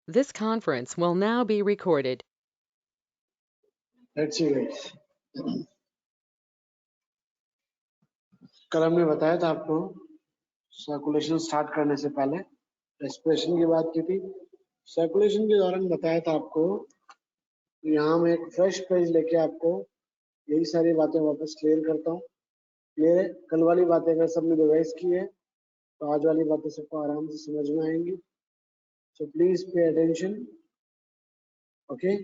This conference will now be recorded. Let's see guys. कल हमने बताया था आपको सर्कुलेशन स्टार्ट करने से पहले रेस्पिरेशन की बात की थी। सर्कुलेशन के दौरान बताया था आपको, यहाँ मैं एक फ्रेश पेज लेके आपको यही सारी बातें वापस क्लियर करता हूँ। क्लियर है? कल वाली बातें अगर सबने रिवाइज की है तो आज वाली बातें सबको आराम से समझ में आएंगी। So please pay attention. Okay,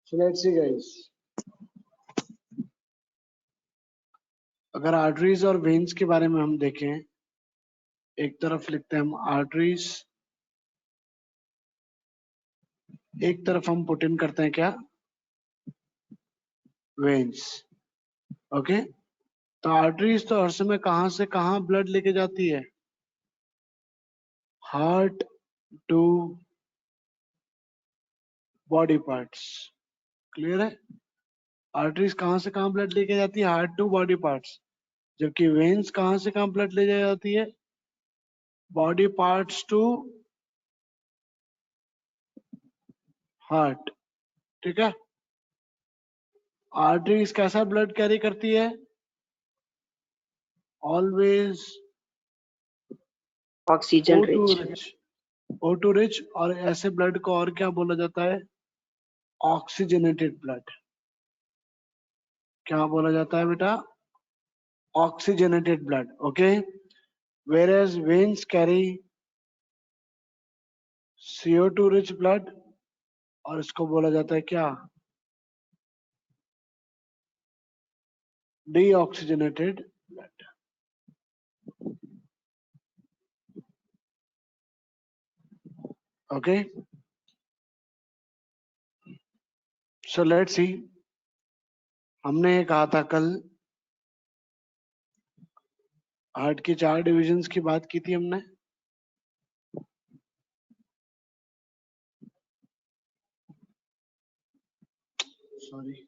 so let's see guys. अगर आर्टरीज और वेन्स के बारे में हम देखें, एक तरफ लिखते हैं हम आर्टरीज, एक तरफ हम पुट इन करते हैं क्या, वेन्स। ओके, तो आर्टरीज तो हर समय कहां से कहां ब्लड लेके जाती है, heart to body parts. Clear है? आर्टरीज कहां से कहां ब्लड लेके जाती है, हार्ट टू बॉडी पार्ट्स, जबकि वेन्स कहां से कहां ब्लड ले जाती है, बॉडी पार्ट्स टू हार्ट। ठीक है? आर्टरीज कैसा ब्लड कैरी करती है, ऑलवेज ऑक्सीजन O2 रिच, और ऐसे ब्लड को और क्या बोला जाता है, ऑक्सीजनेटेड ब्लड। क्या बोला जाता है बेटा, oxygenated blood. Okay, whereas veins carry CO2 rich blood, और इसको बोला जाता है क्या, deoxygenated blood। Okay, so let's see. हमने ये कहा था कल, हार्ट की 4 डिविजन्स की बात की थी हमने। Sorry,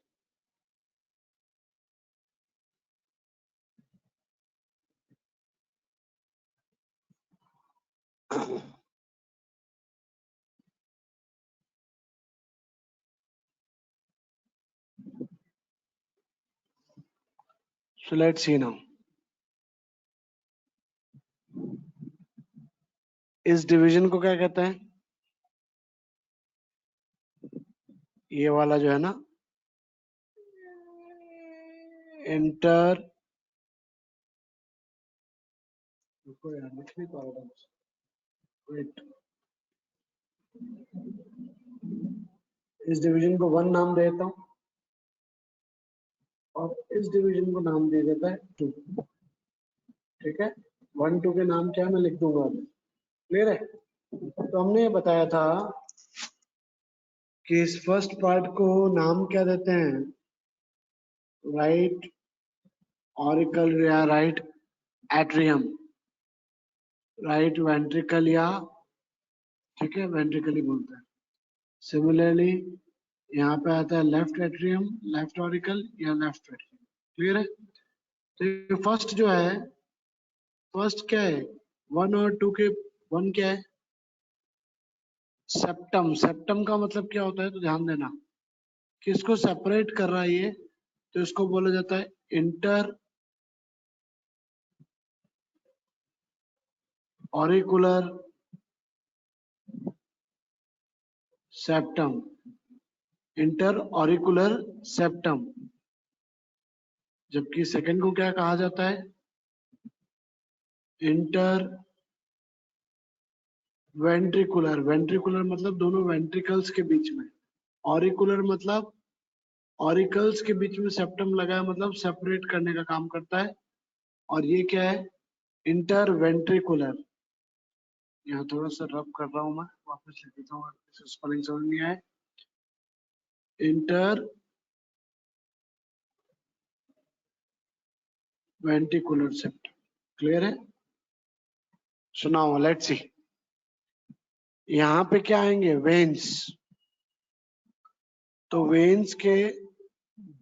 so let's see now। इस डिवीजन को क्या कहते हैं, ये वाला जो है ना, इंटर, रुको यार लिख नहीं पा रहा था, वेट। इस डिवीजन को 1 नाम देता हूँ और इस डिवीजन को नाम दे देता है 2। ठीक है, 1 2 के नाम क्या मैं लिख दूंगा। क्लियर है? तो हमने ये बताया था कि इस फर्स्ट पार्ट को नाम क्या देते हैं, राइट ऑरिकल या राइट एट्रियम, राइट वेंट्रिकल, या ठीक है वेंट्रिकल ही बोलते हैं। सिमिलरली यहाँ पे आता है लेफ्ट एट्रियम, लेफ्ट ऑरिकल या लेफ्ट एट्रियम। क्लियर है? तो फर्स्ट जो है, फर्स्ट क्या है, 1 और 2 के 1 क्या है, सेप्टम। सेप्टम का मतलब क्या होता है, तो ध्यान देना, किसको सेपरेट कर रहा है ये, तो इसको बोला जाता है inter auricular septum, inter auricular septum. जबकि सेकंड को क्या कहा जाता है, इंटर वेंट्रिकुलर। वेंट्रिकुलर मतलब दोनों वेंट्रिकल्स के बीच में, ऑरिकुलर मतलब ऑरिकल्स के बीच में सेप्टम लगा है, मतलब सेपरेट करने का काम करता है। और ये क्या है, इंटर वेंट्रिकुलर। यहाँ थोड़ा सा रब कर रहा हूं मैं, वापस लिख देता हूँ, स्पेलिंग समझ नहीं आए। Inter ventricular septum. क्लियर है? सुनाओ, लेट्स सी। यहाँ पे क्या आएंगे, वेन्स। तो वेन्स के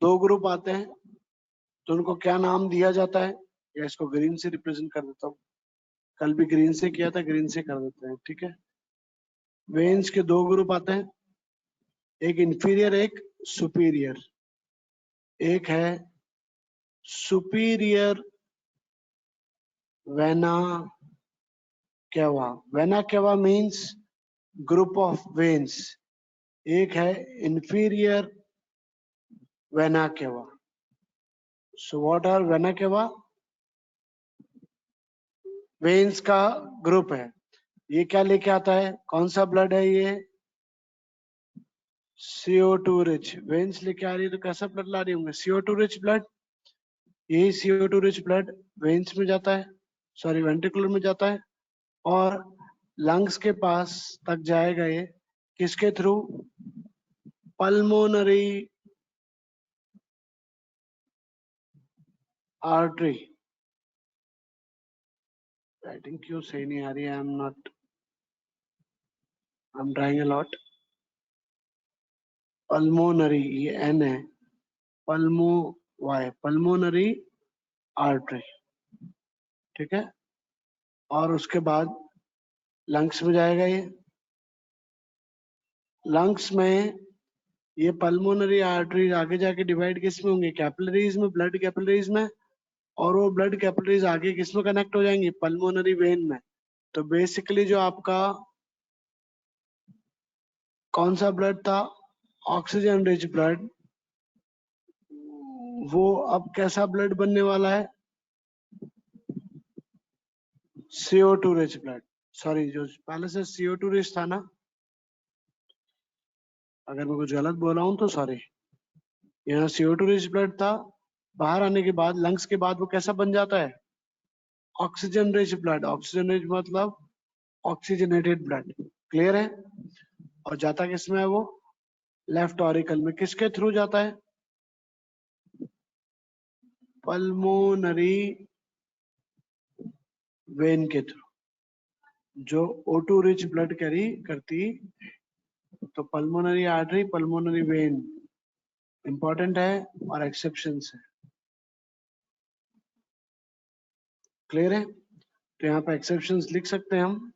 2 ग्रुप आते हैं, तो उनको क्या नाम दिया जाता है, या इसको ग्रीन से रिप्रेजेंट कर देता हूँ, कल भी ग्रीन से किया था, ग्रीन से कर देते हैं। ठीक है, वेन्स के दो ग्रुप आते हैं, एक इंफीरियर एक सुपीरियर। एक है superior vena cava, vena cava means group of veins. एक है inferior vena cava. So what are vena cava? Veins का ग्रुप है। ये क्या लेके आता है, कौन सा ब्लड है ये? CO2 rich. वेन्स लेके आ रही है तो कैसा ब्लड ला रही होंगे? CO2 rich blood. यही CO2 रिच ब्लड वेन्स में जाता है, सॉरी वेंट्रिकुलर में जाता है, और लंग्स के पास तक जाएगा ये किसके थ्रू? Pulmonary artery. राइटिंग क्यों सही नहीं आ रही है? I am trying a lot. Pulmonary, ये N है, पल्मोनरी आर्टरी, ठीक है। और उसके बाद लंग्स में जाएगा ये। लंग्स में ये पल्मोनरी आर्टरीज आगे जाके डिवाइड किस में होंगे? कैपिलरीज में, ब्लड कैपिलरीज में। और वो ब्लड कैपिलरीज आगे किस में कनेक्ट हो जाएंगी? पल्मोनरी वेन में। तो बेसिकली जो आपका कौन सा ब्लड था, ऑक्सीजन रिच ब्लड, वो अब कैसा ब्लड बनने वाला है? CO2 rich blood. सॉरी, जो पहले से CO2 रिच था ना, अगर मैं कुछ गलत बोला हूं तो सॉरी। यहाँ CO2 रिच ब्लड था, बाहर आने के बाद लंग्स के बाद वो कैसा बन जाता है? Oxygen rich blood. Oxygen rich मतलब ऑक्सीजनेटेड ब्लड। क्लियर है? और जाता किसमें है वो? लेफ्ट ऑरिकल में। किसके थ्रू जाता है? पल्मोनरी वेन के थ्रू, जो O2 रिच ब्लड कैरी करती। तो pulmonary artery, pulmonary vein important है और एक्सेप्शंस है। क्लियर है? तो यहाँ पे एक्सेप्शंस लिख सकते हैं हम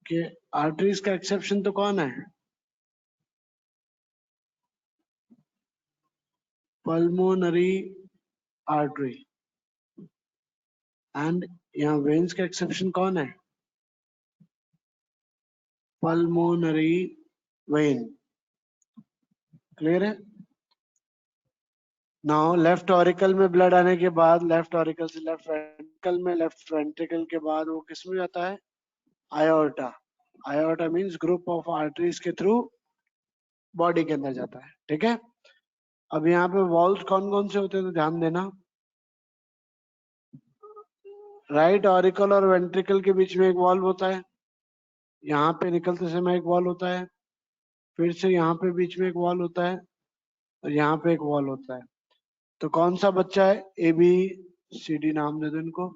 कि आर्टरीज का एक्सेप्शन तो कौन है? Pulmonary artery. एंड यहाँ वेन्स का एक्सेप्शन कौन है? Pulmonary vein. क्लियर है? नाउ लेफ्ट ऑरिकल में ब्लड आने के बाद, लेफ्ट ऑरिकल से लेफ्ट वेंट्रिकल में, लेफ्ट वेंट्रिकल के बाद वो किस में जाता है? आयोर्टा। आयोर्टा मींस ग्रुप ऑफ आर्टरीज के थ्रू बॉडी के अंदर जाता है, ठीक है। अब यहाँ पे वॉल्स कौन कौन से होते हैं तो ध्यान देना। राइट ऑरिकल और वेंट्रिकल के बीच में एक वॉल्व होता है, यहाँ पे निकलते समय एक वॉल्व होता है, फिर से यहाँ पे बीच में एक वॉल्व होता है, और यहाँ पे एक वॉल्व होता है। तो कौन सा बच्चा है? ABCD नाम दे दो इनको।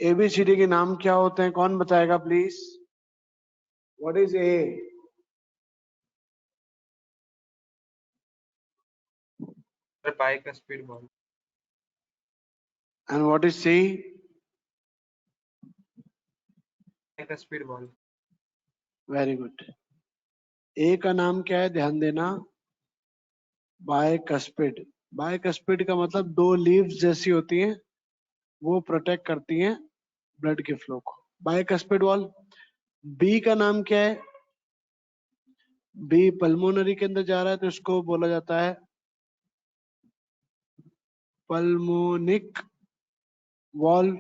ABCD के नाम क्या होते हैं, कौन बताएगा please? What is A? bicuspid valve. And what is C? Bicuspid valve. Very good. A का नाम क्या है, ध्यान देना? बायकस्पिड। बायकस्पिड का मतलब दो लीव्स जैसी होती हैं, वो प्रोटेक्ट करती हैं ब्लड के फ्लो को। Bicuspid valve. बी का नाम क्या है? बी पल्मोनरी के अंदर जा रहा है तो इसको बोला जाता है पल्मोनिक वॉल्व।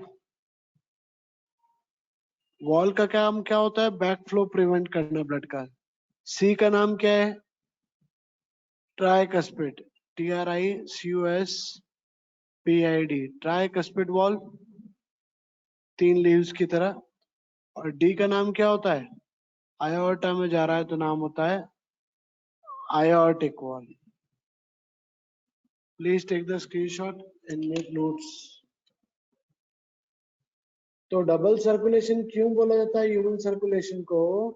वॉल्व का काम क्या होता है? बैक फ्लो प्रिवेंट करना ब्लड का। सी का नाम क्या है? ट्राइकस्पिड। TRICUSPID, ट्राइकस्पिड वॉल्व, तीन लीव्स की तरह। और डी का नाम क्या होता है? आयोर्टा में जा रहा है तो नाम होता है aortic valve. Please take the screenshot and make notes. तो डबल सर्कुलेशन क्यों बोला जाता है ह्यूमन सर्कुलेशन को?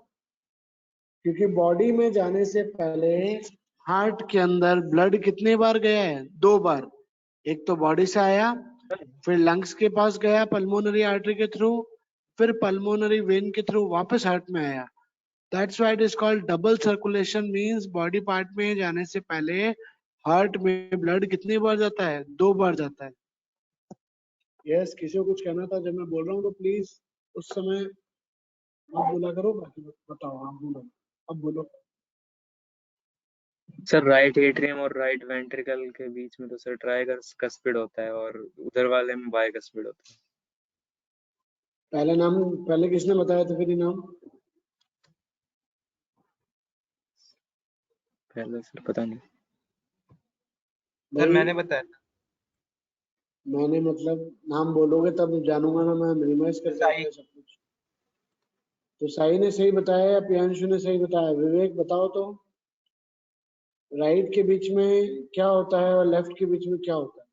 क्योंकि बॉडी में जाने से पहले हार्ट के अंदर ब्लड कितने बार गया है? 2 बार। एक तो बॉडी से आया, फिर लंग्स के पास गया पल्मोनरी आर्टरी के थ्रू, फिर पल्मोनरी वेन के थ्रू वापस हार्ट में आया। That's why it is called double circulation, means body part में जाने से पहले हार्ट में ब्लड कितनी बार जाता है? 2 बार जाता है। यस, किसी को कुछ कहना था जब मैं बोल रहा हूँ तो प्लीज उस समय आप बोला करो, बाकी बताओ, आप बोलो, अब बोलो। सर राइट एट्रियम और राइट वेंट्रिकल के बीच में तो सर ट्राइकस्पिड होता है और उधर वाले में बाइकस्पिड होता है। पहले नाम पहले किसने बताया था? फिर ये नाम पहले सर पता नहीं। सर नहीं, मैंने बताया था। मैंने मतलब नाम बोलोगे तब जानूंगा ना, मैं मिनिमाइज कर साई। जाऊंगा सब कुछ। तो साई ने सही बताया या प्रियांशु ने सही बताया? विवेक बताओ तो, राइट के बीच में क्या होता है और लेफ्ट के बीच में क्या होता है?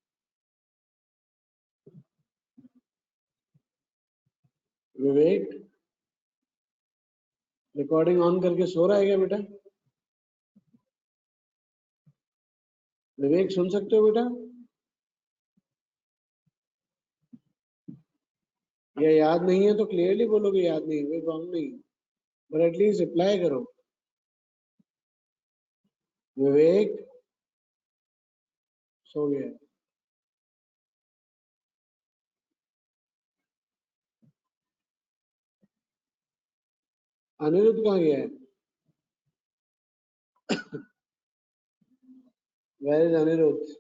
विवेक रिकॉर्डिंग ऑन करके सो रहा है क्या बेटा? विवेक सुन सकते हो बेटा? या याद नहीं है तो क्लियरली बोलोगे याद नहीं, कोई प्रॉब्लम नहीं, पर एटलीस्ट रिप्लाई करो। विवेक सो गया। अनिरुद्ध कहाँ गया है? Where is Anirudh?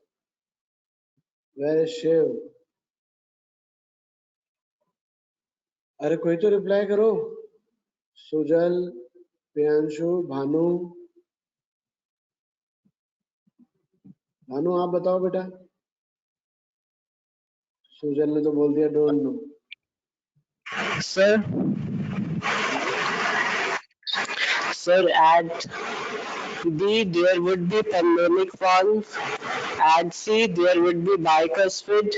Where is Shiv? अरे कोई तो रिप्लाई करो। सुजल, प्रियांशु, भानु। भानु आप बताओ बेटा। सुजल ने तो बोल दिया don't know. Sir, at B there would be pulmonic valve, at C there would be bicuspid,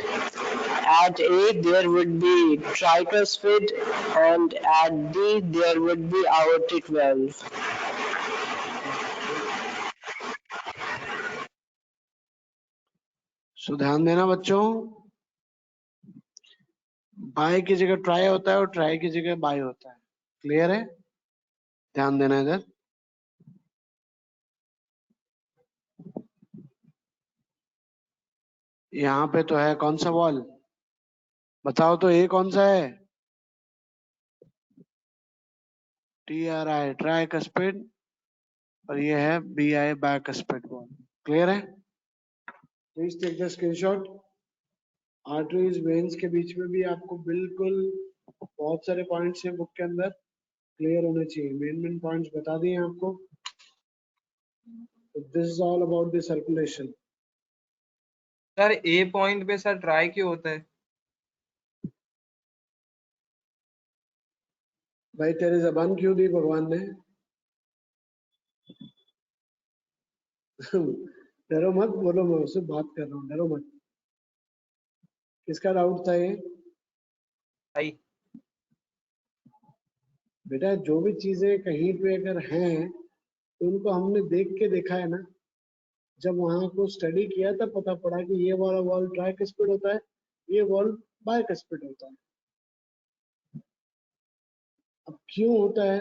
at A there would be tricuspid, and at D there would be aortic valve. सो ध्यान देना बच्चों, बाय की जगह try होता है और try की जगह बाय होता है। क्लियर है? ध्यान देना इधर। यहाँ पे तो है कौन सा वॉल? बताओ तो, ए कौन सा है? TRI ट्राइकस्पिड, और ये है BI बाइकस्पिड वॉल। क्लियर है? Please take the screenshot. Arteries veins के बीच में भी आपको बिल्कुल बहुत सारे पॉइंट्स हैं बुक के अंदर, क्लियर होने चाहिए। मेन पॉइंट्स बता दिए आपको। This is all about the circulation. Sir A point पे सर ट्राई क्यों होता है? भाई तेरे जबान क्यों दी भगवान ने? डरो मत, बोलो, मैं उससे बात कर रहा हूँ, डरो मत। किसका डाउट था ये? साई। बेटा जो भी चीजें कहीं पे अगर हैं तो उनको हमने देख के देखा है ना, जब वहां को स्टडी किया तब पता पड़ा कि ये वाला वॉल ट्राइकस्पिड होता है, ये वॉल बाइकस्पिड होता है। अब क्यों होता है,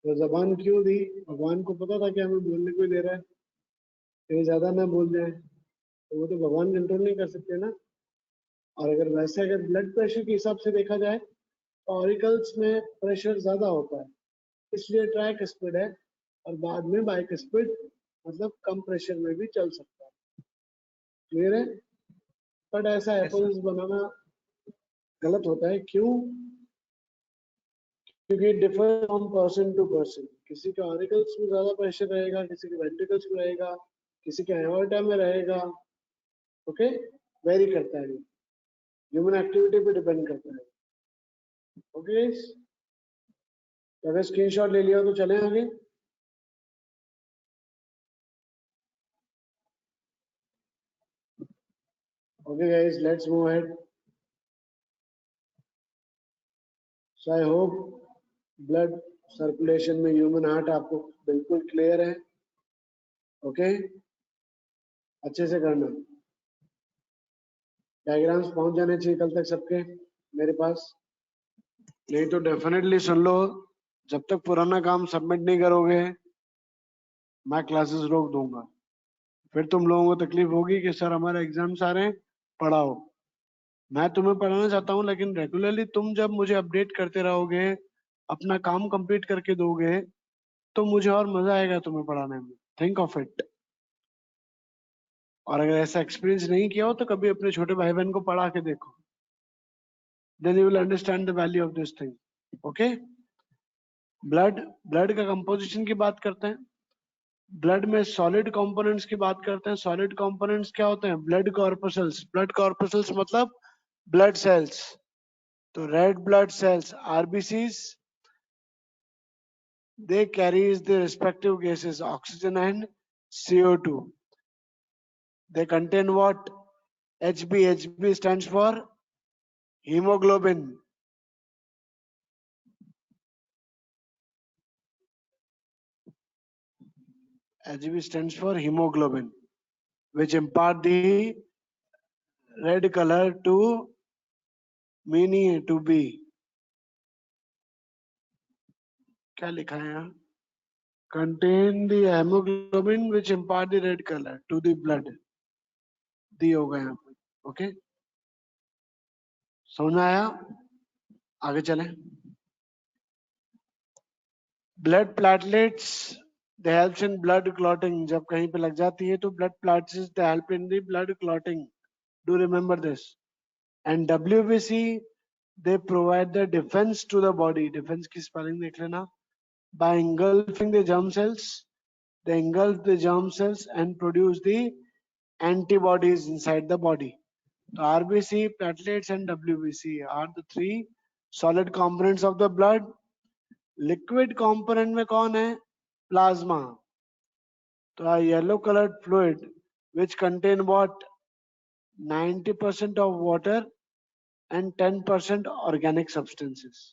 तो जबान क्यों दी? भगवान को पता था कि हमें बोलने को ही दे रहा है, कहीं ज्यादा ना बोल जाए, तो वो तो भगवान कंट्रोल नहीं कर सकते ना। और अगर वैसे अगर ब्लड प्रेशर के हिसाब से देखा जाए तो ऑरिकल्स में प्रेशर ज्यादा होता है, इसलिए ट्राइकस्पिड है, और बाद में बाइकस्पिड, मतलब कम प्रेशर में भी चल सकता है। क्लियर है? बट ऐसा यस सर। एप्पल्स बनाना गलत होता है। क्यों? क्योंकि differ from person to person. किसी के ऑरिकल्स में ज्यादा प्रेशर रहेगा, किसी के वेंट्रिकल्स में रहेगा, किसी के एओर्टा में रहेगा। ओके, वेरी करता है, ह्यूमन एक्टिविटी पे डिपेंड करता है। ओके, अगर स्क्रीनशॉट ले लिया तो चलें आगे। Okay guys, let's move ahead. So I hope blood circulation में ह्यूमन हार्ट आपको बिल्कुल क्लियर है। ओके, अच्छे से करना। डायग्राम्स पहुंच जाने चाहिए कल तक सबके। मेरे पास? नहीं तो डेफिनेटली सुन लो, जब तक पुराना काम सबमिट नहीं करोगे मैं क्लासेस रोक दूंगा। फिर तुम लोगों को तकलीफ होगी कि सर हमारे एग्जाम्स आ रहे हैं, पढ़ाओ। मैं तुम्हें पढ़ाना चाहता हूँ, लेकिन रेगुलरली तुम जब मुझे अपडेट करते रहोगे, अपना काम कंप्लीट करके दोगे, तो मुझे और मजा आएगा तुम्हें पढ़ाने में। Think of it. और अगर ऐसा एक्सपीरियंस नहीं किया हो तो कभी अपने छोटे भाई बहन को पढ़ा के देखो, then you will understand the value of this thing. Okay, blood का कंपोजिशन की बात करते हैं। ब्लड में सॉलिड कंपोनेंट्स की बात करते हैं। सॉलिड कंपोनेंट्स क्या होते हैं? Blood corpuscles. ब्लड कॉर्पसल्स मतलब ब्लड सेल्स। तो red blood cells RBCs, they carries the respective gases oxygen and CO2. They contain what? HB. HB stands for hemoglobin. HB stands for hemoglobin, which impart the red color to mini to B. क्या लिखा है यहाँ? Contain the hemoglobin which impart the red color to the blood. दी होगा यहाँ पे। Okay, समझ में आया? आगे चलें। Blood platelets, they helps in blood clotting. जब कहीं पे लग जाती है तो blood platelets they help in the blood clotting. Do remember this. And WBC, they provide the defence to the body. Defence की स्पेलिंग देख लेना। By engulfing the germ cells, they engulf the germ cells and produce the antibodies inside the body. So RBC, platelets and WBC are the three solid components of the blood. Liquid component में कौन है? Plasma. तो yellow coloured fluid which contain what? 90% of water and 10% organic substances.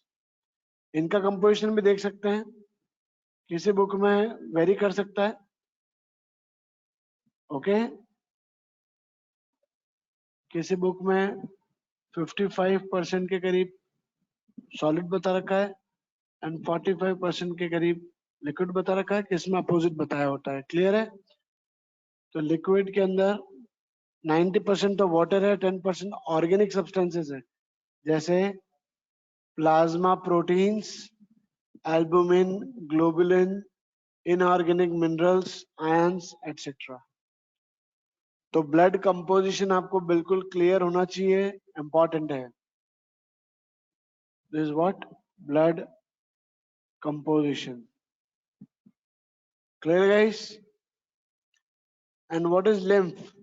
इनका composition भी देख सकते हैं, किसी बुक में वेरी कर सकता है। ओके, किसी बुक में 55% के करीब सॉलिड बता रखा है एंड 45% के करीब लिक्विड बता रखा है, किसमें अपोजिट बताया होता है। क्लियर है? तो लिक्विड के अंदर 90% तो वाटर है, 10% ऑर्गेनिक सब्सटेंसेस है, जैसे plasma proteins, albumin, globulin, inorganic minerals, ions etcetera. तो ब्लड कंपोजिशन आपको बिल्कुल क्लियर होना चाहिए, इंपॉर्टेंट है। This what? Blood composition. Clear, guys? And what is lymph?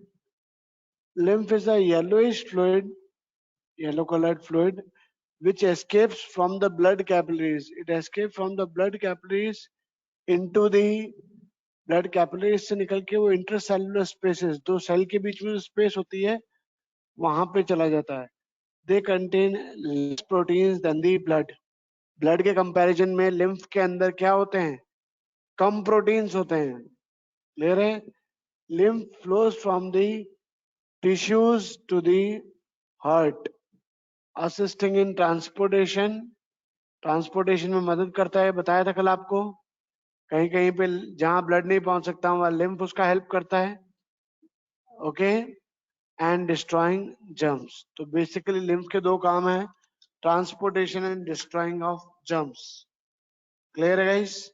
Lymph is a yellowish fluid, yellow colored fluid, which escapes from the blood capillaries. It escapes from the blood capillaries into the blood capillaries से निकल के वो intercellular spaces, दो cell के बीच में जो space होती है वहां पे चला जाता है। They contain less proteins than the blood. Blood के कंपैरिजन में लिम्फ के अंदर क्या होते हैं? कम प्रोटीन्स होते हैं। क्लियर है? lymph flows from the tissues to the heart, assisting in transportation. Transportation में मदद करता है, बताया था कल आपको। कहीं कहीं पे जहां ब्लड नहीं पहुंच सकता वहां लिम्फ उसका हेल्प करता है। Okay, and destroying germs. तो बेसिकली लिम्फ के दो काम है, transportation and destroying of germs. Clear है guys?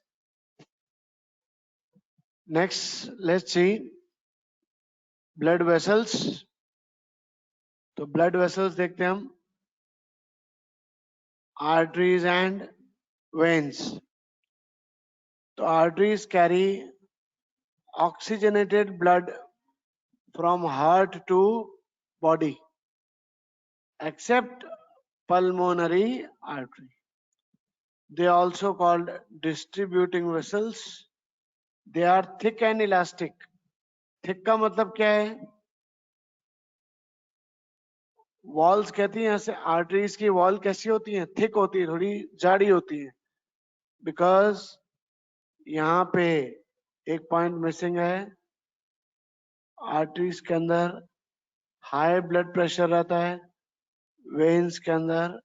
Next let's see blood vessels. तो ब्लड वेसल्स देखते हैं हम, arteries and veins. So arteries carry oxygenated blood from heart to body, except pulmonary artery. They are also called distributing vessels. They are thick and elastic. Thick का मतलब क्या है? Walls कहती हैं ऐसे, आर्टरीज की वॉल कैसी होती है? थिक होती है, थोड़ी जाड़ी होती है, बिकॉज यहाँ पे एक पॉइंट मिसिंग है। आर्टरीज के अंदर हाई ब्लड प्रेशर रहता है, वेन्स के अंदर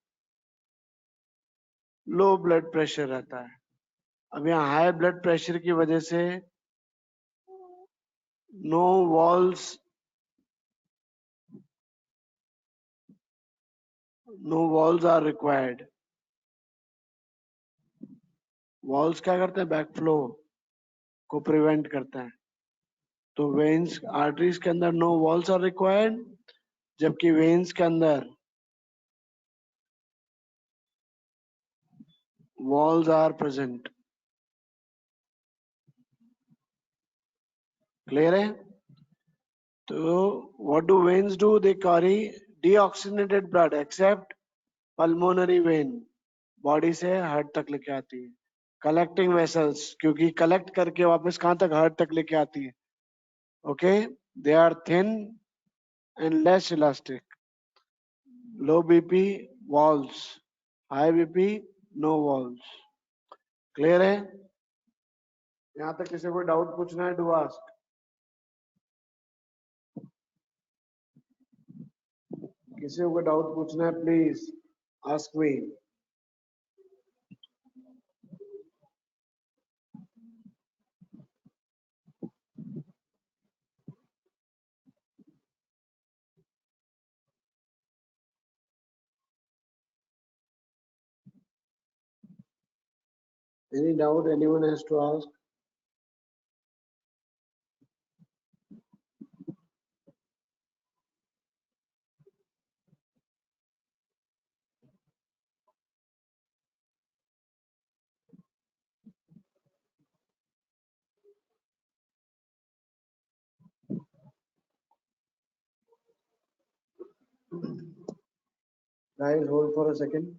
लो ब्लड प्रेशर रहता है। अब यहाँ हाई ब्लड प्रेशर की वजह से no walls are required. Walls क्या करते हैं? बैकफ्लो को प्रिवेंट करते हैं। तो वेन्स आर्टरीज के अंदर नो वॉल्स आर रिक्वायर्ड, जबकि वेन्स के अंदर walls are present। क्लियर है? तो what do veins do? They carry deoxygenated blood except pulmonary vein, body से हार्ट तक लेके आती है। कलेक्टिंग वेसल्स, क्योंकि कलेक्ट करके वापस कहां तक? हार्ट तक लेके आती है। Okay, they are thin and less elastic. Low BP walls, high BP no walls. Clear है? यहां तक किसी को डाउट पूछना है? Do ask. किसी को डाउट पूछना है? Please ask me. Any doubt anyone has to ask? Guys, hold for a second.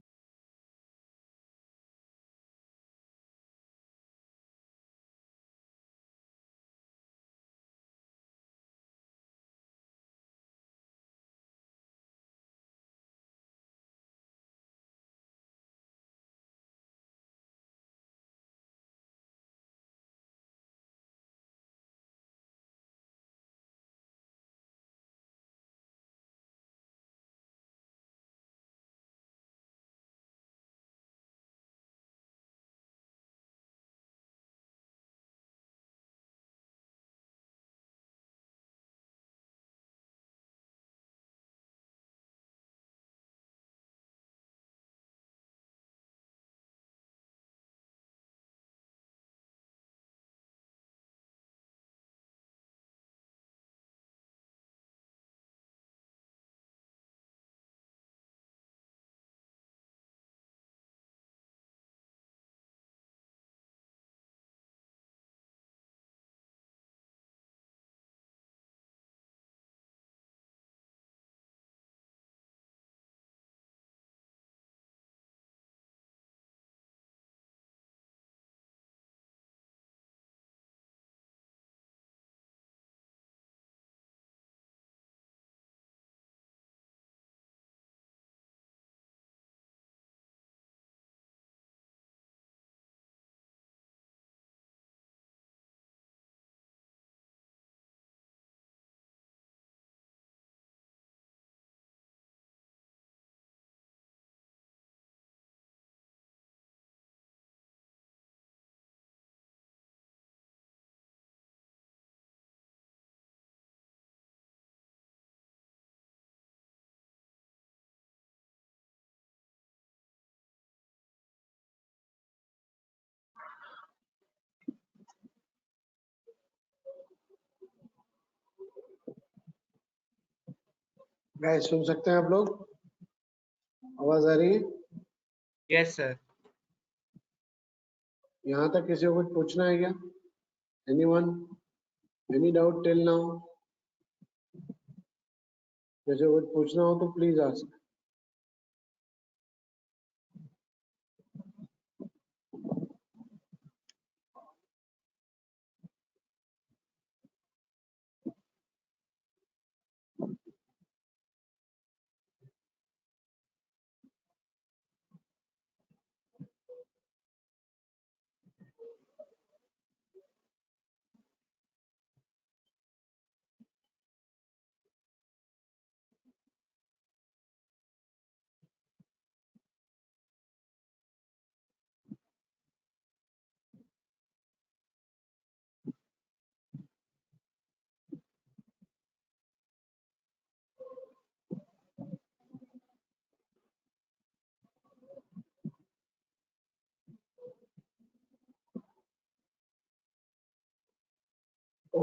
Guys, सुन सकते हैं आप लोग? आवाज आ रही है? Yes sir. यहाँ तक किसी को कुछ पूछना है क्या? Anyone? Any doubt till now? किसी को कुछ पूछना हो तो प्लीज आस्क।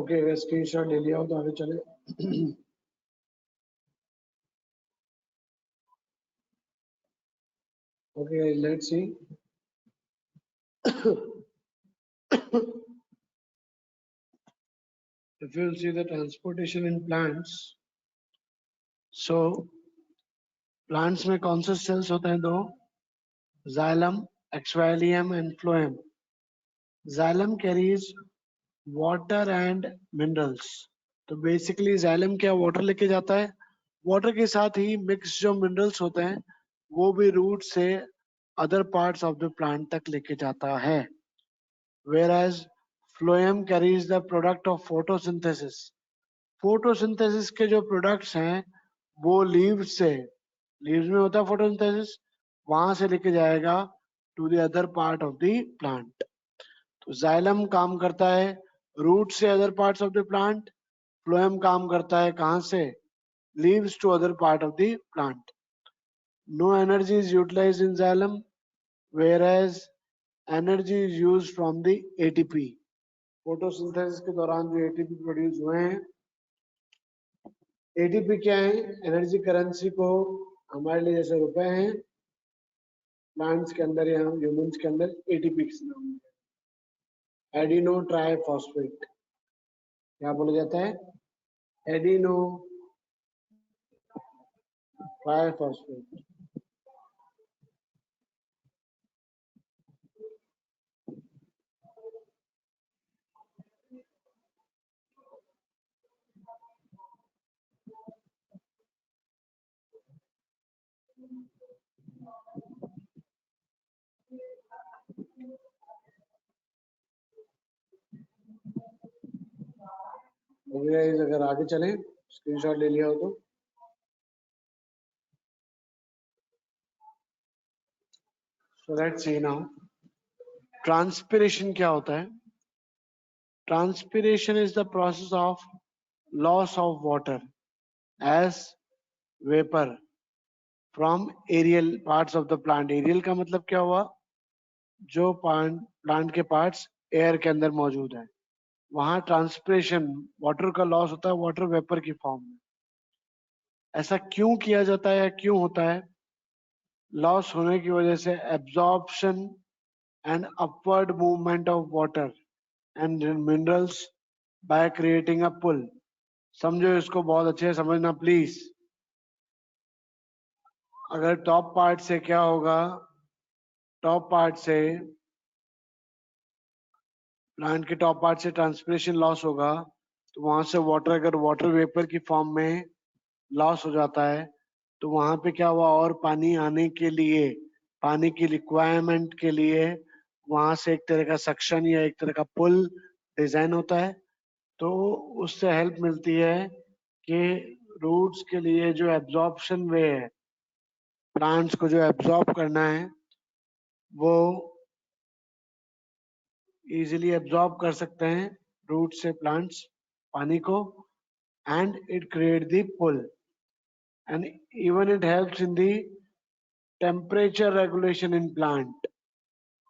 ओके अगर स्क्रीनशॉट ले लिया हो तो आगे चले। Okay, let's see. If you'll see the transportation in plants, so plants में कौन से cells होते हैं दो? Xylem, exvilium and phloem. Xylem carries water and minerals. तो basically xylem क्या water लेके जाता है? Water के साथ ही mix जो minerals होते हैं वो भी root से other parts of the plant तक लेके जाता है. Whereas phloem carries the product of photosynthesis. Photosynthesis के जो प्रोडक्ट्स हैं वो लीव्स से, लीव्स में होता है फोटोसिंथेसिस, वहां से लेके जाएगा to the other part of the plant. तो जाइलम काम करता है रूट से other parts of the plant, phloem काम करता है कहां से? Leaves to other part of the plant. No energy is utilized in xylem whereas energy is used from the ATP. Photosynthesis के दौरान जो एटीपी प्रोड्यूस हुए हैं, एटीपी क्या है? एनर्जी करेंसी को हमारे लिए जैसे रुपए हैं, प्लांट्स के अंदर या ह्यूमंस के अंदर एटीपी किस नाम है? Adeno triphosphate. क्या बोला जाता है? Adeno triphosphate. अगर आगे चले, स्क्रीनशॉट ले लिया हो तो so let's see now. Transpiration क्या होता है? Transpiration is the process of loss of water as vapour from aerial parts of the plant. Aerial का मतलब क्या हुआ? जो प्लांट के पार्ट्स एयर के अंदर मौजूद है, वहां ट्रांसपिरेशन वाटर का लॉस होता है वाटर वेपर की फॉर्म में. ऐसा क्यों किया जाता है या क्यों होता है? लॉस होने की वजह से absorption and upward movement of water and minerals by creating a pull. समझो इसको, बहुत अच्छे से समझना प्लीज. अगर टॉप पार्ट से क्या होगा? टॉप पार्ट से, प्लांट के टॉप पार्ट से ट्रांसपिरेशन लॉस होगा, तो वहां से वाटर, अगर वाटर वेपर की फॉर्म में लॉस हो जाता है तो वहां पे क्या हुआ? और पानी आने के लिए, पानी की रिक्वायरमेंट के लिए वहां से एक तरह का सक्शन या एक तरह का पुल डिजाइन होता है. तो उससे हेल्प मिलती है कि रूट्स के लिए जो एब्जॉर्प्शन वे है, प्लांट्स को जो एब्जॉर्ब करना है वो इजीली एब्जॉर्ब कर सकते हैं रूट से प्लांट्स पानी को, and it create the pull, and even it helps in the temperature regulation in plant.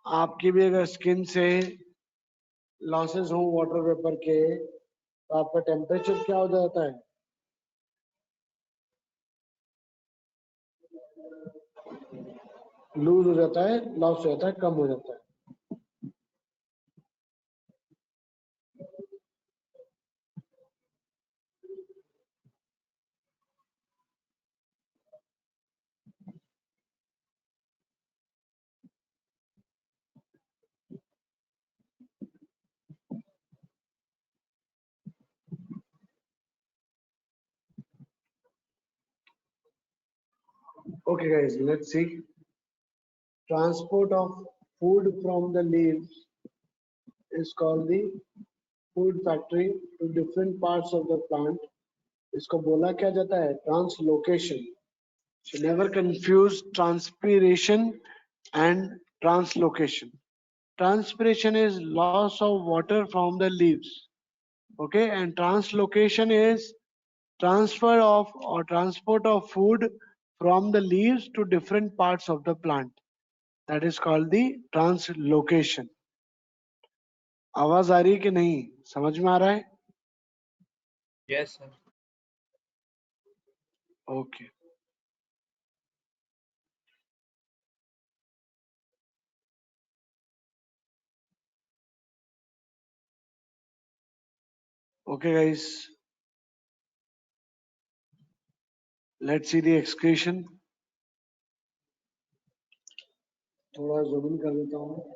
आपकी भी अगर स्किन से लॉसेस हो वाटर वेपर के, तो आपका टेम्परेचर क्या हो जाता है? लूज हो जाता है, लॉस हो जाता है, कम हो जाता है. Okay guys, let's see. Transport of food from the leaves is called the food factory to different parts of the plant. इसको बोला क्या जाता है? Translocation. So never confuse transpiration and translocation. Transpiration is loss of water from the leaves. Okay, and translocation is transfer of or transport of food from the leaves to different parts of the plant. That is called the translocation. आवाज आ रही है कि नहीं? समझ में आ रहा है? Yes, sir. Okay. Okay, guys. Let's see the excretion. थोड़ा zoom in कर देता हूँ.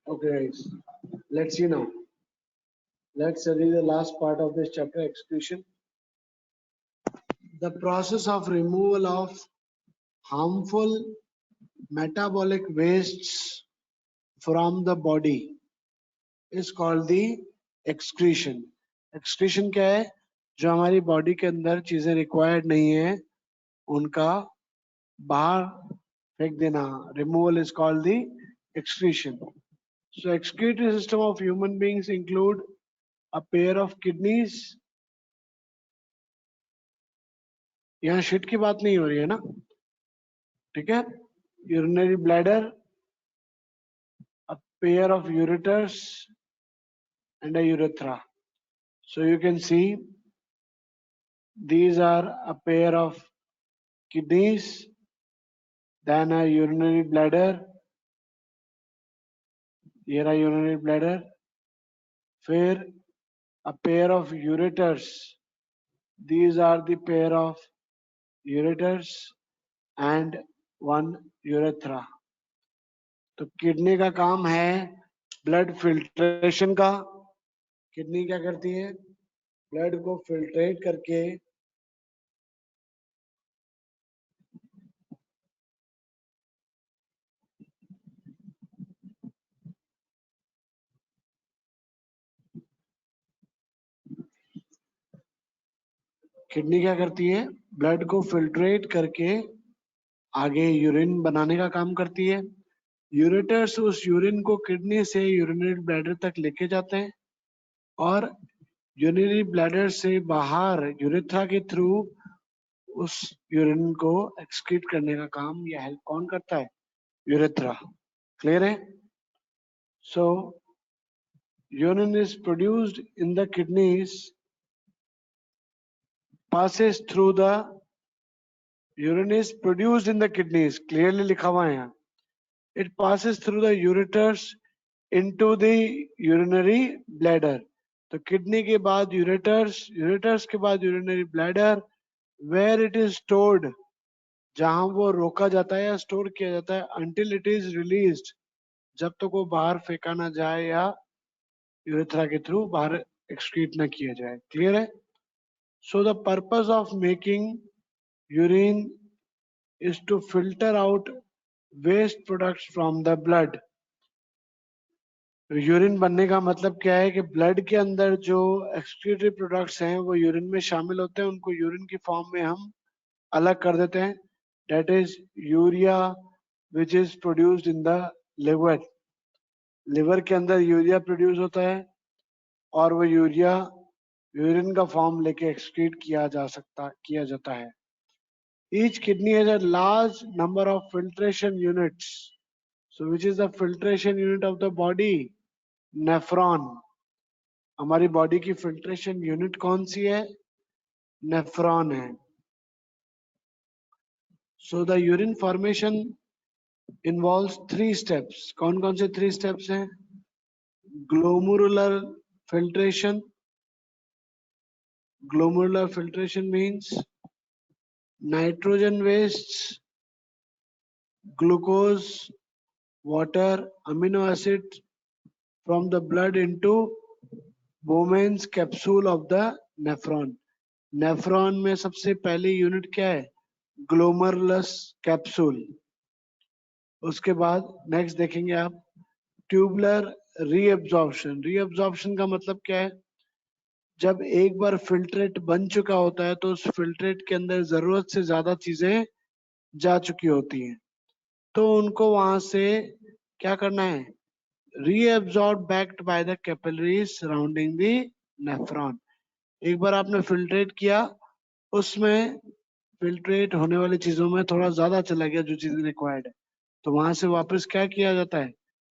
Okay, guys. Let's see now. Let's study the last part of this chapter, excretion. The process of removal of harmful metabolic wastes from the body is called the excretion. Excretion क्या है? जो हमारी body के अंदर चीजें required नहीं है उनका बाहर फेंक देना. Removal is called the excretion. So excretory system of human beings include a pair of kidneys. यहाँ शिट की बात नहीं हो रही है ना, ठीक है? Urinary bladder, a pair of ureters and a urethra. So you can see these are a pair of kidneys, then a urinary bladder, here a urinary bladder, फिर a pair of ureters. These are the pair of ureters and one urethra. तो kidney का काम है blood filtration का. Kidney क्या करती है? Blood को फिल्ट्रेट करके किडनी क्या करती है? ब्लड को फिल्ट्रेट करके आगे यूरिन बनाने का काम करती है. यूरेटर्स उस यूरिन को किडनी से यूरिनरी ब्लैडर तक लेके जाते हैं और यूरिनरी ब्लैडर से बाहर यूरेथ्रा के थ्रू उस यूरिन को एक्सक्रीट करने का काम या हेल्प कौन करता है? यूरेथ्रा. क्लियर है? So urine is produced in the kidneys, passes through the urine is produced in the kidneys, clearly लिखा हुआ है यहाँ. It passes through the ureters into the urinary bladder. तो किडनी के बाद ureters, ureters के बाद urinary bladder, where it is stored, जहां वो रोका जाता है या स्टोर किया जाता है, until it is released, जब तक वो बाहर फेंका ना जाए या यूरेथ्रा के थ्रू बाहर एक्सक्रीट ना किया जाए. क्लियर है? So the purpose of making urine is to filter out waste products from the blood. Urine बनने का मतलब क्या है कि ब्लड के अंदर जो एक्सक्रीटरी प्रोडक्ट्स हैं वो यूरिन में शामिल होते हैं, उनको यूरिन की फॉर्म में हम अलग कर देते हैं. That is urea which is produced in the liver. Liver के अंदर यूरिया प्रोड्यूस होता है और वो यूरिया यूरिन का फॉर्म लेके एक्सक्रीट किया जाता है. Each kidney has a large number of filtration units. So which is the filtration unit of the body? Nephron. हमारी बॉडी की फिल्ट्रेशन यूनिट कौन सी है? नेफ्रॉन है. So the urine formation involves 3 steps. कौन कौन से 3 steps हैं? Glomerular filtration. Glomerular filtration means nitrogen wastes, glucose, water, amino acid from the blood into Bowman's capsule of the nephron. Nephron में सबसे पहली यूनिट क्या है? ग्लोमरुलस कैप्सूल. उसके बाद नेक्स्ट देखेंगे आप ट्यूबुलर रीअब्जॉर्प्शन. रीअब्जॉर्प्शन का मतलब क्या है? जब एक बार फिल्ट्रेट बन चुका होता है तो उस फिल्ट्रेट के अंदर जरूरत से ज्यादा चीजें जा चुकी होती हैं, तो उनको वहां से क्या करना है? Reabsorb back by the capillaries surrounding the nephron. एक बार आपने फिल्ट्रेट किया, उसमें फिल्ट्रेट होने वाली चीजों में थोड़ा ज्यादा चला गया जो चीज रिक्वायर्ड है, तो वहां से वापस क्या किया जाता है,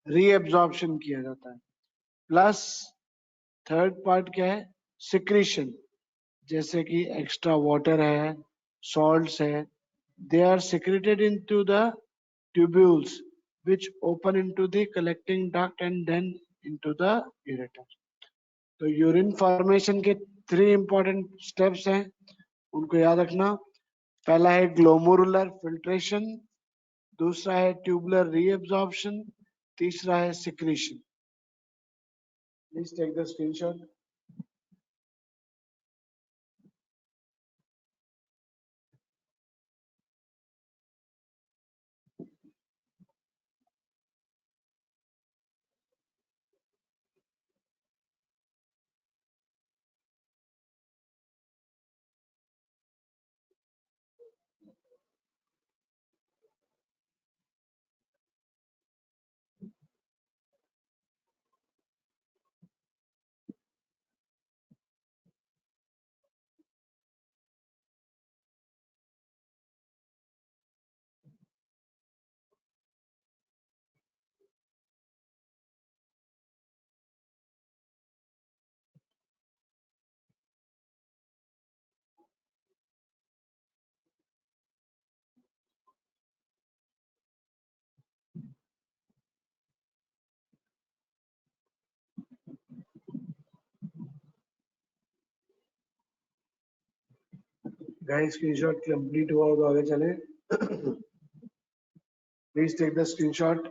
रीएब्जॉर्प्शन किया जाता है। प्लस थर्ड पार्ट क्या है, सिक्रीशन, जैसे कि एक्स्ट्रा वाटर है, सॉल्ट्स है, they are secreted into the tubules which open into the collecting duct and then into the ureter. तो यूरिन फॉर्मेशन के 3 इंपॉर्टेंट स्टेप्स हैं, उनको याद रखना। पहला है ग्लोमेरुलर फिल्ट्रेशन, दूसरा है ट्यूबुलर रीएब्जॉर्प्शन, तीसरा है secretion. Please take the screenshot. Guys screenshot complete हुआ तो आगे चले। Please take the screenshot.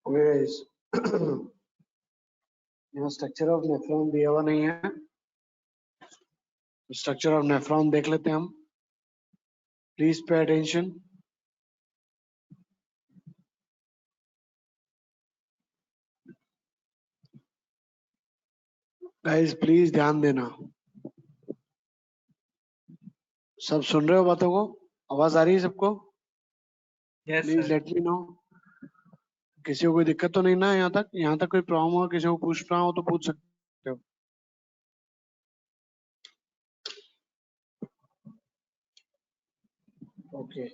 Okay guys, यहाँ स्ट्रक्चर ऑफ नेफ्रॉन दिया हुआ नहीं है, स्ट्रक्चर ऑफ नेफ्रॉन देख लेते हैं हम। Please pay attention. Guys please ध्यान देना। सब सुन रहे हो बातों को? आवाज आ रही है सबको? Yes please sir. Let me know. किसी को कोई दिक्कत तो नहीं ना? यहाँ तक कोई प्रॉब्लम हो, किसी को पूछना हो तो पूछ सकते हो। Okay,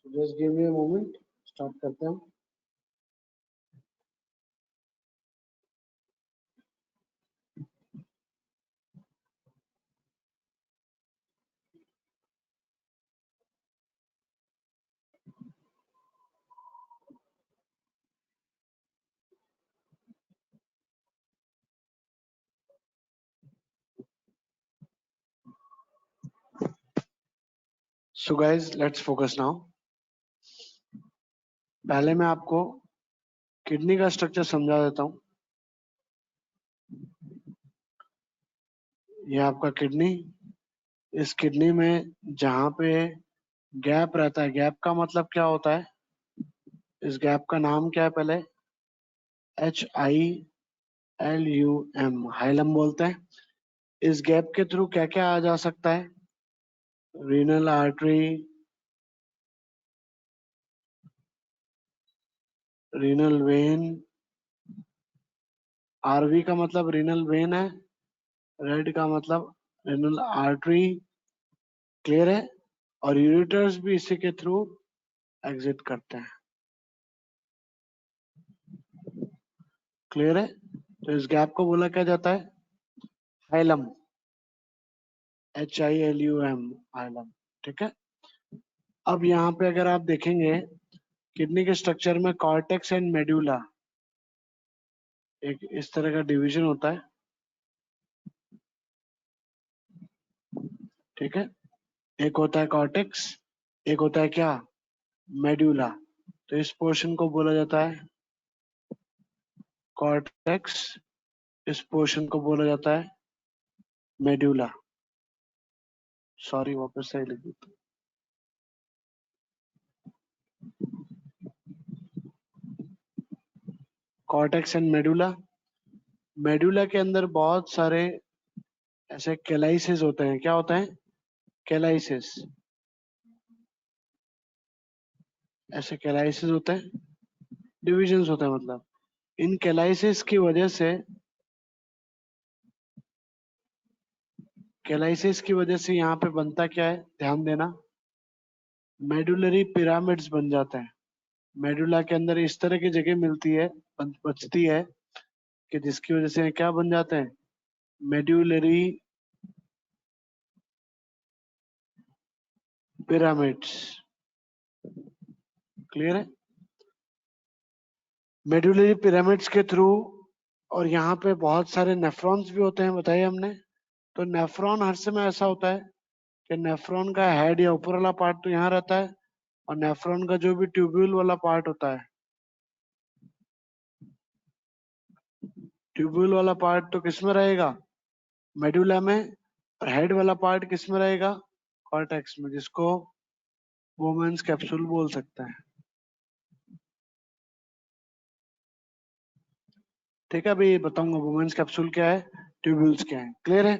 just give me a moment, start करते हैं हम। So guys let's focus now. पहले मैं आपको किडनी का स्ट्रक्चर समझा देता हूँ। ये आपका किडनी, इस किडनी में जहाँ पे गैप रहता है, गैप का मतलब क्या होता है? इस गैप का नाम क्या है? पहले HILUM, हाइलम बोलते हैं। इस गैप के थ्रू क्या क्या आ जा सकता है? Renal artery, renal vein, RV का मतलब रीनल वेन है, रेड का मतलब रीनल आर्टरी, क्लियर है? और यूरेटर्स भी इसी के थ्रू एग्जिट करते हैं, क्लियर है? तो इस गैप को बोला क्या जाता है? हाइलम, HILUM, हाइलम, ठीक है? अब यहाँ पे अगर आप देखेंगे किडनी के स्ट्रक्चर में कॉर्टेक्स एंड मेडुला, एक इस तरह का डिवीजन होता है। ठीक है, एक होता है कॉर्टेक्स, एक होता है क्या, मेड्यूला। तो इस पोर्शन को बोला जाता है कॉर्टेक्स, इस पोर्शन को बोला जाता है मेड्यूला। सॉरी, वापस से लिख देता हूं। Cortex and medulla. मेडुला के अंदर बहुत सारे ऐसे कैलाइसिस होते हैं। क्या होता है? कैलाइसिस। ऐसे कैलाइसिस होते हैं, डिविजन्स होते हैं मतलब। इन कैलाइसिस की वजह से, कैलाइसिस की वजह से यहाँ पे बनता क्या है, ध्यान देना, मेडुलरी पिरामिड्स बन जाते हैं। मेडुला के अंदर इस तरह की जगह मिलती है, बचती है, कि जिसकी वजह से क्या बन जाते हैं, मेडुलरी पिरामिड्स। क्लियर है? मेडुलरी पिरामिड्स के थ्रू, और यहाँ पे बहुत सारे नेफ्रॉन्स भी होते हैं, बताइए हमने। तो नेफ्रॉन हर समय ऐसा होता है कि नेफ्रॉन का हेड या ऊपर वाला पार्ट तो यहाँ रहता है, और नेफ्रॉन का जो भी ट्यूब्यूल वाला पार्ट होता है, ट्यूब्यूल वाला पार्ट तो किस में रहेगा, मेडुला में। और हेड वाला पार्ट किस में रहेगा, कॉर्टेक्स में, जिसको वुमेन्स कैप्सूल बोल सकते हैं। ठीक है, अभी बताऊंगा वुमेन्स कैप्सूल क्या है, ट्यूब्यूल्स क्या है। क्लियर है?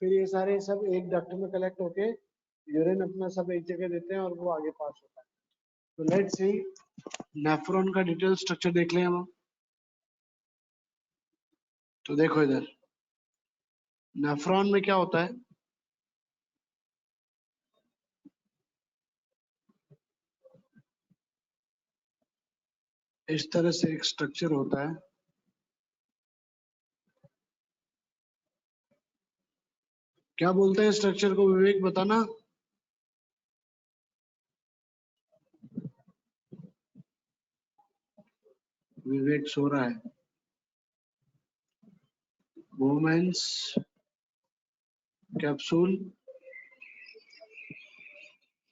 फिर ये सारे सब एक डक्ट में कलेक्ट होके यूरिन अपना सब एक जगह देते हैं और वो आगे पास होता है। तो लेट्स सी, नेफ्रॉन का डिटेल स्ट्रक्चर देख लें हम। तो देखो इधर, नेफ्रॉन में क्या होता है, इस तरह से एक स्ट्रक्चर होता है। क्या बोलते हैं स्ट्रक्चर को, विवेक बताना। विवेक सो रहा है। वुमेन्स कैप्सूल,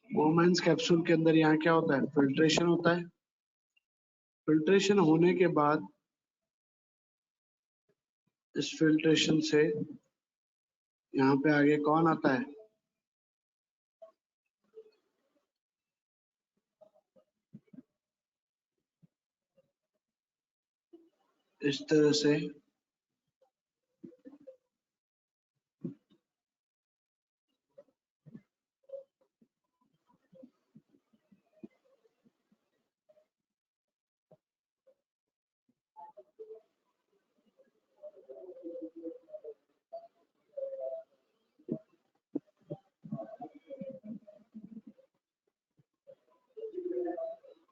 वुमेन्स कैप्सूल के अंदर यहाँ क्या होता है, फिल्ट्रेशन होता है। फिल्ट्रेशन होने के बाद, इस फिल्ट्रेशन से यहाँ पे आगे कौन आता है, इस तरह से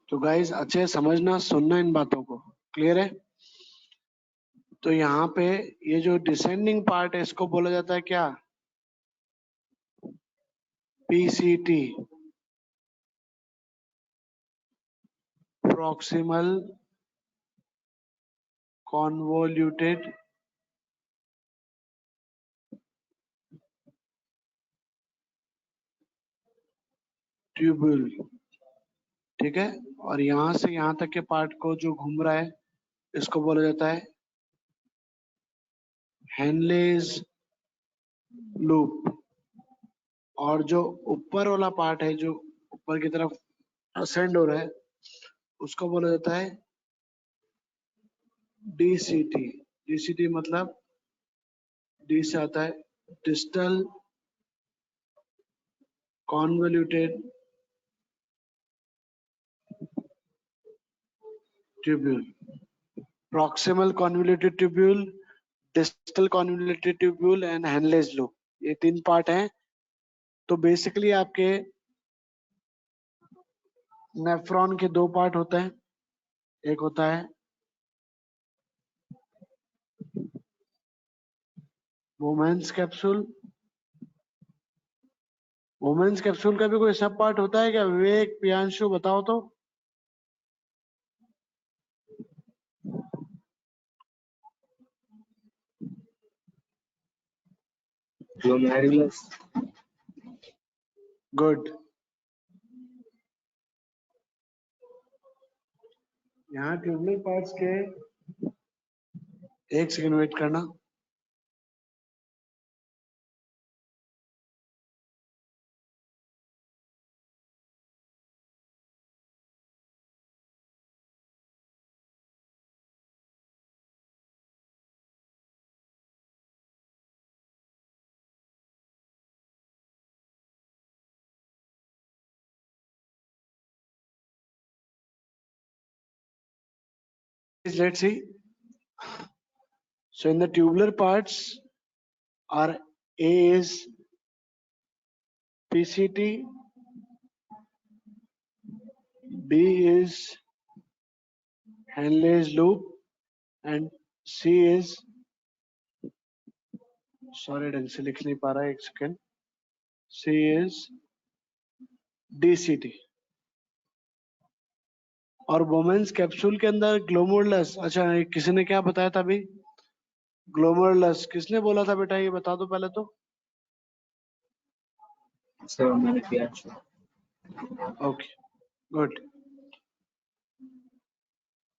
तो गाइस अच्छे समझना, सुनना इन बातों को। क्लियर है? तो यहाँ पे ये जो डिसेंडिंग पार्ट है, इसको बोला जाता है क्या, पीसीटी, प्रॉक्सिमल कॉन्वोल्यूटेड ट्यूब्यूल। ठीक है, और यहाँ से यहाँ तक के पार्ट को जो घूम रहा है, इसको बोला जाता है हेनलेज लूप। और जो ऊपर वाला पार्ट है, जो ऊपर की तरफ असेंड हो रहा है, उसको बोला जाता है डीसीटी। डीसीटी मतलब, डी से आता है distal convoluted tubule, proximal convoluted tubule, distal convoluted tubule and Henle's loop. ये तीन पार्ट हैं। तो बेसिकली आपके नेफ्रॉन के दो पार्ट होते हैं। एक होता है वुमेन्स कैप्सूल। वुमेन्स कैप्सूल का भी कोई सब पार्ट होता है क्या, विवेक, प्रियांशु, बताओ तो। ग्लोमेरुलस। गुड। यहाँ ट्यूबुलर पार्ट्स के 1 सेकंड वेट करना। Let's see. So in the tubular parts, our A is PCT, B is Henley's loop, and C is, sorry ढंग से लिख नहीं पा रहा, 1 सेकंड, C is DCT। और वोमेन्स कैप्सूल के अंदर ग्लोमेरुलस, अच्छा किसी ने क्या बताया था अभी? ग्लोमेरुलस किसने बोला था बेटा, ये बता दो पहले तो। सर मैंने किया। Okay good.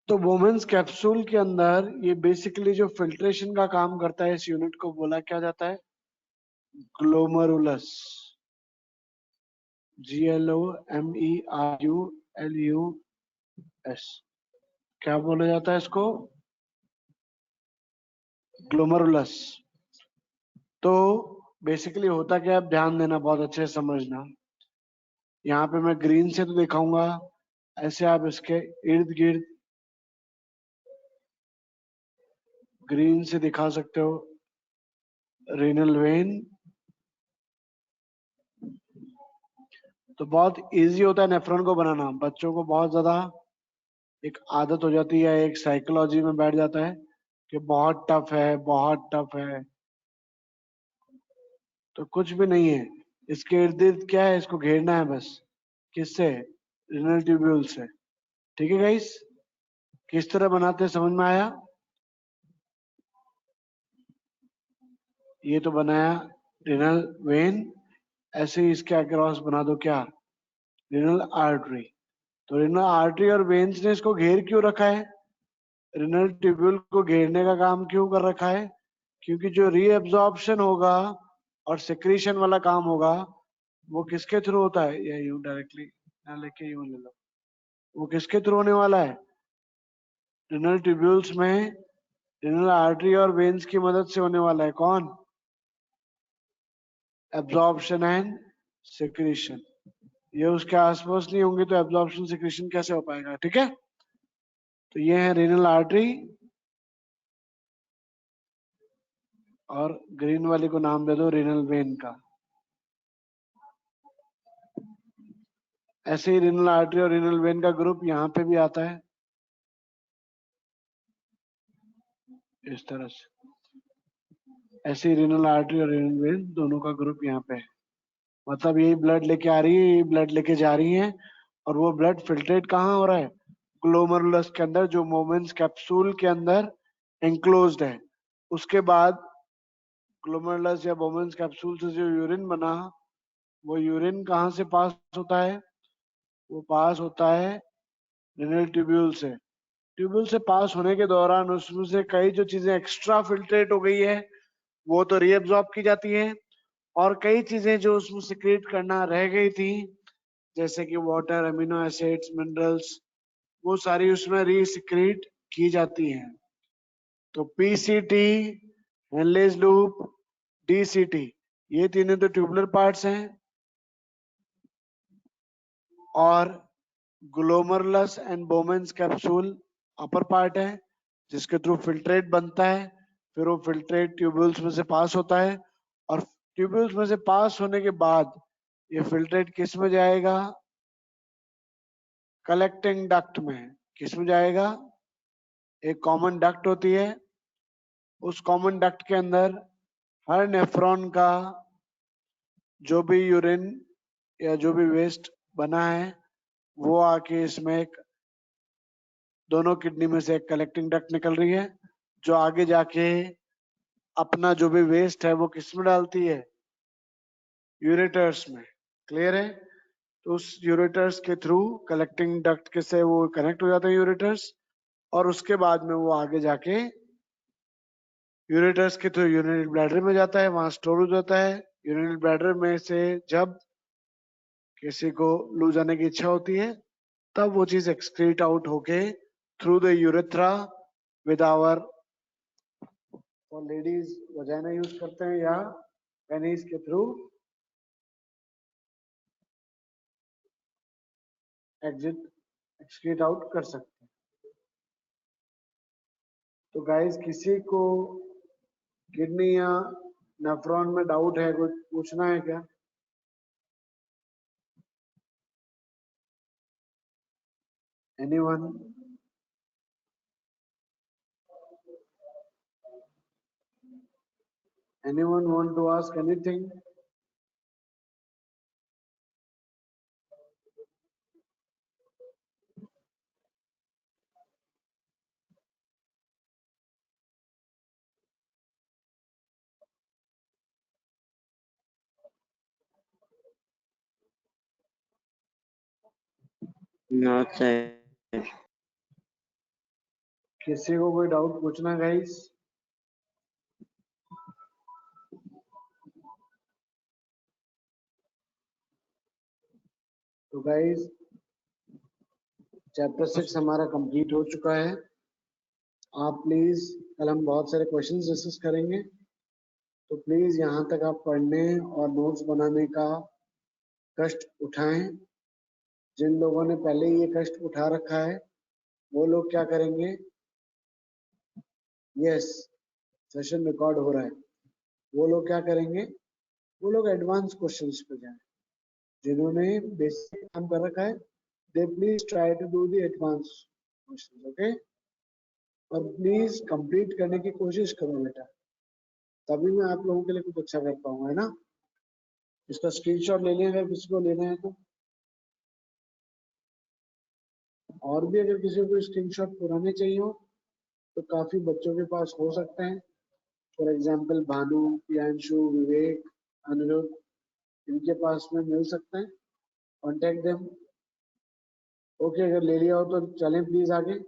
तो वोमेन्स कैप्सूल के अंदर ये बेसिकली जो फिल्ट्रेशन का काम करता है, इस यूनिट को बोला क्या जाता है? ग्लोमेरुलस। GLOMERULUS। क्या बोला जाता है इसको? ग्लोमेरुलस। तो बेसिकली होता क्या है, आप ध्यान देना, बहुत अच्छे से समझना। यहाँ पे मैं ग्रीन से तो दिखाऊंगा, ऐसे आप इसके इर्द गिर्द ग्रीन से दिखा सकते हो। रीनल वेन, तो बहुत इजी होता है नेफ्रॉन को बनाना। बच्चों को बहुत ज्यादा एक आदत हो जाती है, एक साइकोलॉजी में बैठ जाता है कि बहुत टफ है, बहुत टफ है। तो कुछ भी नहीं है, इसके इर्द गिर्द क्या है, इसको घेरना है बस। किससे? रीनल ट्यूब्यूल से। ठीक है गाइस, किस तरह बनाते हैं समझ में आया? ये तो बनाया रीनल वेन, ऐसे ही इसके अक्रॉस बना दो क्या? Renal artery. तो रीनल आर्टरी और वेन्स ने इसको घेर क्यों रखा है? रीनल ट्यूब्यूल को घेरने का काम क्यों कर रखा है? क्योंकि जो रीएब्जॉर्प्शन होगा और सिक्रीशन वाला काम होगा वो किसके थ्रू होता है? या यूं डायरेक्टली ना लेके यूं ले लो, वो किसके थ्रू होने वाला है? रीनल ट्यूब्यूल्स में रीनल आर्टरी और वेन्स की मदद से होने वाला है। कौन? Absorption and secretion. ये उसके आसपास नहीं होंगे तो एब्जॉर्प्शन सिक्रीशन कैसे हो पाएगा? ठीक है, तो ये है रीनल आर्टरी, और ग्रीन वाले को नाम दे दो रीनल वेन का। ऐसे ही रीनल आर्टरी और रीनल वेन का ग्रुप यहाँ पे भी आता है इस तरह से। ऐसे ही रीनल आर्टरी और रीनल वेन दोनों का ग्रुप यहाँ पे है। मतलब यही ब्लड लेके आ रही है, यही ब्लड लेके जा रही है, और वो ब्लड फिल्ट्रेट कहाँ हो रहा है? ग्लोमेरुलस के अंदर, जो मोमेंट्स कैप्सूल के अंदर एंक्लोज्ड है। उसके बाद ग्लोमेरुलस या मोमेंट्स कैप्सूल से जो यूरिन बना, वो यूरिन कहाँ से पास होता है? वो पास होता है रीनल ट्यूब्यूल से। ट्यूब्यूल से पास होने के दौरान उसमें से कई जो चीजें एक्स्ट्रा फिल्ट्रेट हो गई है वो तो रीअब्सॉर्ब की जाती है, और कई चीजें जो उसमें सिक्रेट करना रह गई थी, जैसे कि वाटर, अमीनो एसिड्स, मिनरल्स, वो सारी उसमें रीसिक्रेट की जाती हैं। तो पीसीटी, हेनलेज लूप, डीसीटी, ये तीनों तो ट्यूबुलर पार्ट्स हैं, और glomerulus and Bowman's capsule upper part है जिसके थ्रू फिल्ट्रेट बनता है। फिर वो फिल्ट्रेट ट्यूब्यूल्स में से पास होता है, और ट्यूब्यूल्स में से पास होने के बाद ये फिल्ट्रेट किस में जाएगा? कलेक्टिंग डक्ट में। किस में जाएगा? एक कॉमन डक्ट होती है, उस कॉमन डक्ट के अंदर हर नेफ्रॉन का जो भी यूरिन या जो भी वेस्ट बना है वो आके इसमें एक, दोनों किडनी में से एक कलेक्टिंग डक्ट निकल रही है, जो आगे जाके अपना जो भी वेस्ट है वो किस में डालती है? यूरेटर्स में। क्लियर है? तो उस यूरेटर्स के थ्रू कलेक्टिंग डक्ट के से वो कनेक्ट हो जाते हैं यूरेटर्स, और उसके बाद में वो आगे जाके यूरेटर्स के थ्रू यूरिनरी ब्लैडर में जाता है, वहां स्टोर हो जाता है। यूरिनरी ब्लैडर में से जब किसी को लू जाने की इच्छा होती है तब वो चीज एक्सक्रीट आउट होके through the urethra with our, और लेडीज वजाइना यूज करते हैं या पेनिस के थ्रू एग्जिट एक्सक्रीट आउट कर सकते हैं। तो गाइस किसी को किडनी या नेफ्रॉन में डाउट है, कुछ पूछना है क्या? Anyone? Anyone want to ask anything? No, sir. किसी को कोई डाउट पूछना गाइस? तो गाइस चैप्टर 6 हमारा कंप्लीट हो चुका है। आप प्लीज, कल हम बहुत सारे क्वेश्चंस डिस्कस करेंगे, तो प्लीज यहाँ तक आप पढ़ने और नोट्स बनाने का कष्ट उठाएं। जिन लोगों ने पहले ये कष्ट उठा रखा है वो लोग क्या करेंगे? यस, सेशन रिकॉर्ड हो रहा है। वो लोग क्या करेंगे? वो लोग एडवांस क्वेश्चंस पे जाएं। जिन्होंने बेसिक काम कर रखा है, they please try to do the advanced questions, okay? और प्लीज कंप्लीट करने की कोशिश करो बेटा, तभी मैं आप लोगों के लिए कुछ अच्छा कर पाऊंगा, है ना? इसका स्क्रीनशॉट ले लें अगर किसी को लेना है तो, और भी अगर किसी को स्क्रीनशॉट पुराने चाहिए हो तो काफी बच्चों के पास हो सकते हैं। फॉर एग्जाम्पल भानु, प्रियांशु, विवेक, अनिरुद्ध, इनके पास में मिल सकते हैं। Contact them. ओके, अगर ले लिया हो तो चलें प्लीज आगे।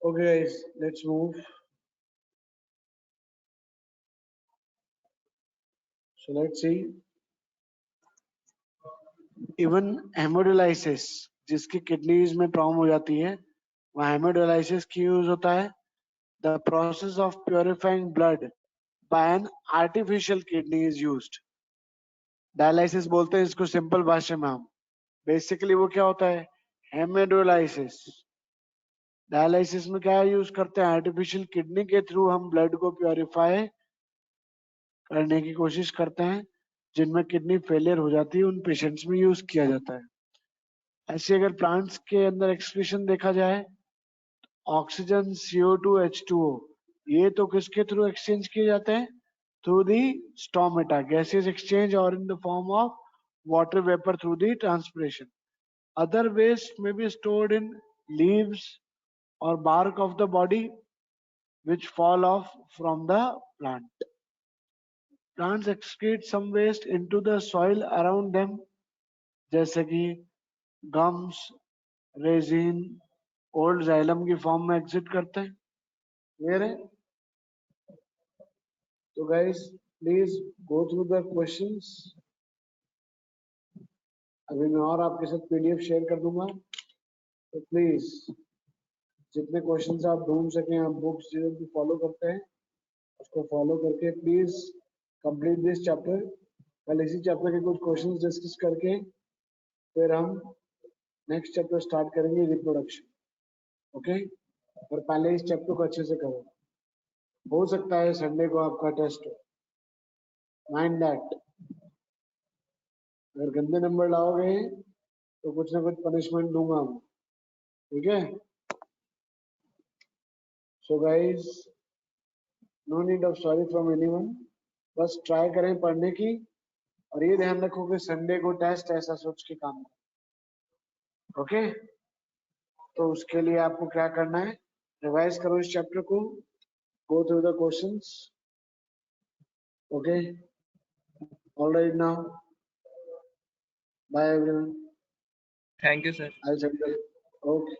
Okay guys, let's move. So let's see. Even hemodialysis, जिसकी किडनीज में प्रॉब्लम हो जाती है, वहाँ हेमोडायलिसिस की यूज होता है। The process of purifying blood bye an artificial kidney is used. Dialysis बोलते हैं इसको सिंपल भाषा में हम। बेसिकली वो क्या होता है? हेमोडायलिसिस। डायलिसिस में क्या यूज करते हैं? आर्टिफिशियल किडनी के थ्रू हम ब्लड को प्योरीफाई करने की कोशिश करते हैं। जिनमें किडनी फेलियर हो जाती है उन पेशेंट्स में यूज किया जाता है। ऐसे अगर प्लांट्स के अंदर एक्सक्रीशन देखा जाए, ऑक्सीजन, CO2, H2O, ये तो किसके थ्रू एक्सचेंज किए जाते हैं? Through the stomata, gases exchange, और in the form of water vapour through the transpiration. Other waste may be stored in leaves or bark of the body which fall off from the plant. Plants excrete some waste into the soil around them, जैसे कि gums, resin, old xylem की form में exit करते हैं। Clear है? तो guys please go through the questions. अभी मैं और आपके साथ PDF शेयर कर दूंगा, तो प्लीज जितने क्वेश्चंस आप ढूंढ सकें, आप बुक्स जो भी फॉलो करते हैं उसको फॉलो करके प्लीज कंप्लीट दिस चैप्टर। कल इसी चैप्टर के कुछ क्वेश्चंस डिस्कस करके फिर हम नेक्स्ट चैप्टर स्टार्ट करेंगे, रिप्रोडक्शन। ओके, और पहले इस चैप्टर को अच्छे से करो। हो सकता है संडे को आपका टेस्ट हो, माइंड दैट। अगर गंदे नंबर लाओगे तो कुछ ना कुछ पनिशमेंट दूंगा मैं, ठीक है? So guys, no need of sorry from anyone, बस ट्राई करें पढ़ने की, और ये ध्यान रखो कि संडे को टेस्ट ऐसा सोच के काम करो। ओके, तो उसके लिए आपको क्या करना है, रिवाइज करो इस चैप्टर को, go through the questions. Okay, all right now, bye everyone. Thank you sir. I send. Okay.